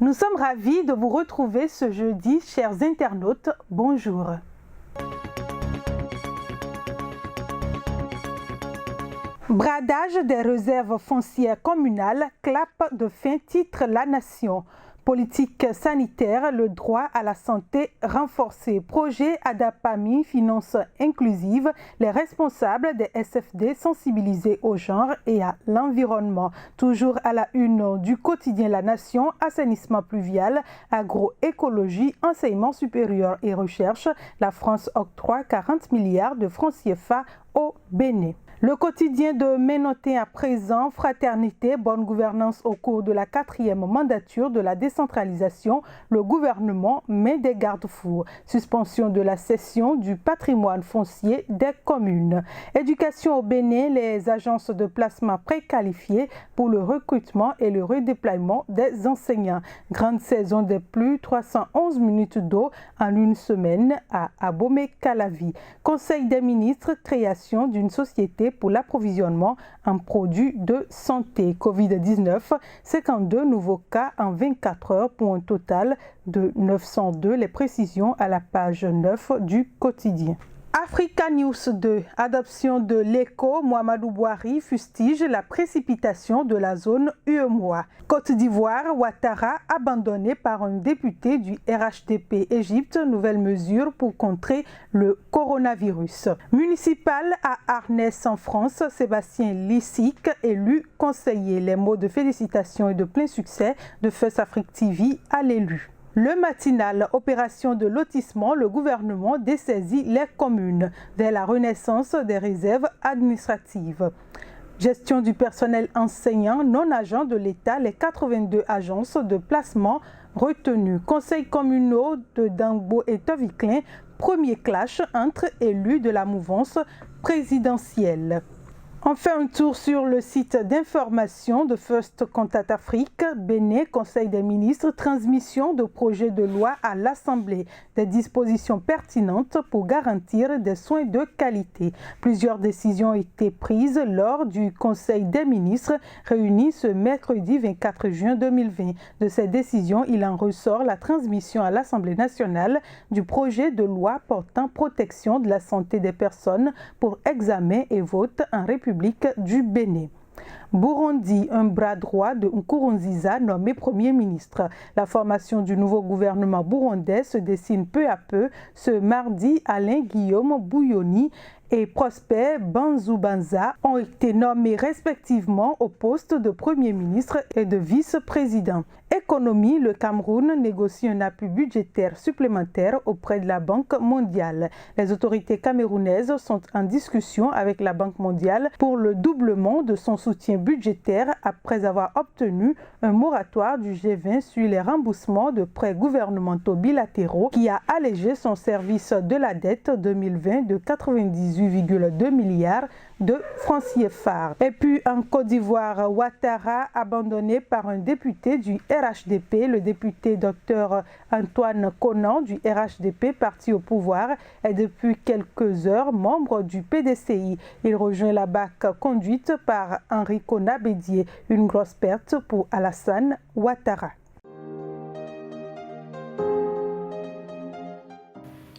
Nous sommes ravis de vous retrouver ce jeudi, chers internautes. Bonjour. Bradage des réserves foncières communales, clap de fin, titre La Nation. Politique sanitaire, le droit à la santé renforcé. Projet ADAPAMI, finance inclusive, les responsables des SFD sensibilisés au genre et à l'environnement. Toujours à la une du quotidien La Nation, assainissement pluvial, agroécologie, enseignement supérieur et recherche. La France octroie 40 milliards de francs CFA au Bénin. Le quotidien de Ménoté à présent, fraternité, bonne gouvernance au cours de la 4e mandature de la décentralisation, le gouvernement met des garde-fous. Suspension de la cession du patrimoine foncier des communes. Éducation au Bénin, les agences de placement préqualifiées pour le recrutement et le redéploiement des enseignants. Grande saison des pluies, 311 minutes d'eau en une semaine à Abomey-Calavi. Conseil des ministres, création d'une société pour l'approvisionnement en produits de santé. Covid-19, 52 nouveaux cas en 24 heures pour un total de 902. Les précisions à la page 9 du quotidien. Africa News 2, adoption de l'écho, Mouamadou Bouhari fustige la précipitation de la zone UEMOA. Côte d'Ivoire, Ouattara abandonné par un député du RHDP Égypte, nouvelle mesure pour contrer le coronavirus. Municipal à Arnès en France, Sébastien Lissic, élu conseiller. Les mots de félicitations et de plein succès de First Afrique TV à l'élu. Le matinal, opération de lotissement, le gouvernement dessaisit les communes vers la renaissance des réserves administratives. Gestion du personnel enseignant non agent de l'État, les 82 agences de placement retenues. Conseil communaux de Dangbo et Toviklin, premier clash entre élus de la mouvance présidentielle. On fait un tour sur le site d'information de First Contact Afrique, Bénin, Conseil des ministres, transmission de projet de loi à l'Assemblée, des dispositions pertinentes pour garantir des soins de qualité. Plusieurs décisions ont été prises lors du Conseil des ministres réuni ce mercredi 24 juin 2020. De ces décisions, il en ressort la transmission à l'Assemblée nationale du projet de loi portant protection de la santé des personnes pour examen et vote en République du Bénin. Burundi, un bras droit de Nkurunziza nommé Premier ministre. La formation du nouveau gouvernement burundais se dessine peu à peu. Ce mardi, Alain Guillaume Bouyoni et Prosper Banzoubanza ont été nommés respectivement au poste de Premier ministre et de vice-président. Économie, le Cameroun négocie un appui budgétaire supplémentaire auprès de la Banque mondiale. Les autorités camerounaises sont en discussion avec la Banque mondiale pour le doublement de son soutien budgétaire après avoir obtenu un moratoire du G20 sur les remboursements de prêts gouvernementaux bilatéraux qui a allégé son service de la dette 2020 de 98,2 milliards de francs CFA. Et puis en Côte d'Ivoire, Ouattara abandonné par un député du RHDP, le député Dr Antoine Konan du RHDP, parti au pouvoir, est depuis quelques heures membre du PDCI. Il rejoint la BAC conduite par Enrico Nabédié, une grosse perte pour Alassane Ouattara.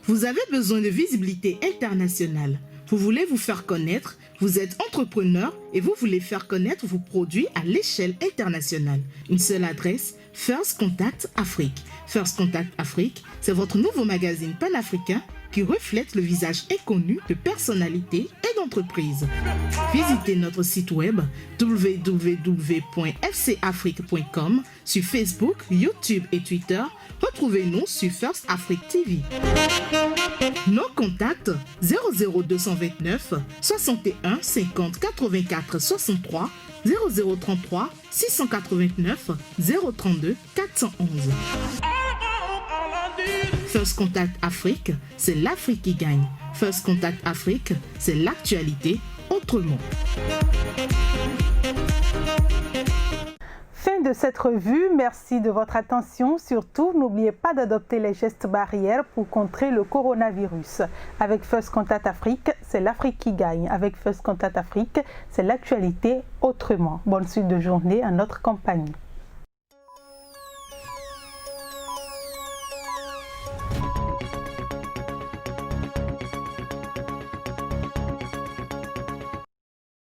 Vous avez besoin de visibilité internationale. Vous voulez vous faire connaître, vous êtes entrepreneur et vous voulez faire connaître vos produits à l'échelle internationale. Une seule adresse, First Contact Afrique. First Contact Afrique, c'est votre nouveau magazine panafricain qui reflète le visage inconnu de personnalités et d'entreprises. Visitez notre site web www.fcafrique.com sur Facebook, YouTube et Twitter. Retrouvez-nous sur First Afrique TV. Nos contacts 00229 61 50 84 63 0033 689 032 411. First Contact Afrique, c'est l'Afrique qui gagne. First Contact Afrique, c'est l'actualité autrement. Fin de cette revue, merci de votre attention. Surtout, n'oubliez pas d'adopter les gestes barrières pour contrer le coronavirus. Avec First Contact Afrique, c'est l'Afrique qui gagne. Avec First Contact Afrique, c'est l'actualité autrement. Bonne suite de journée à notre compagnie.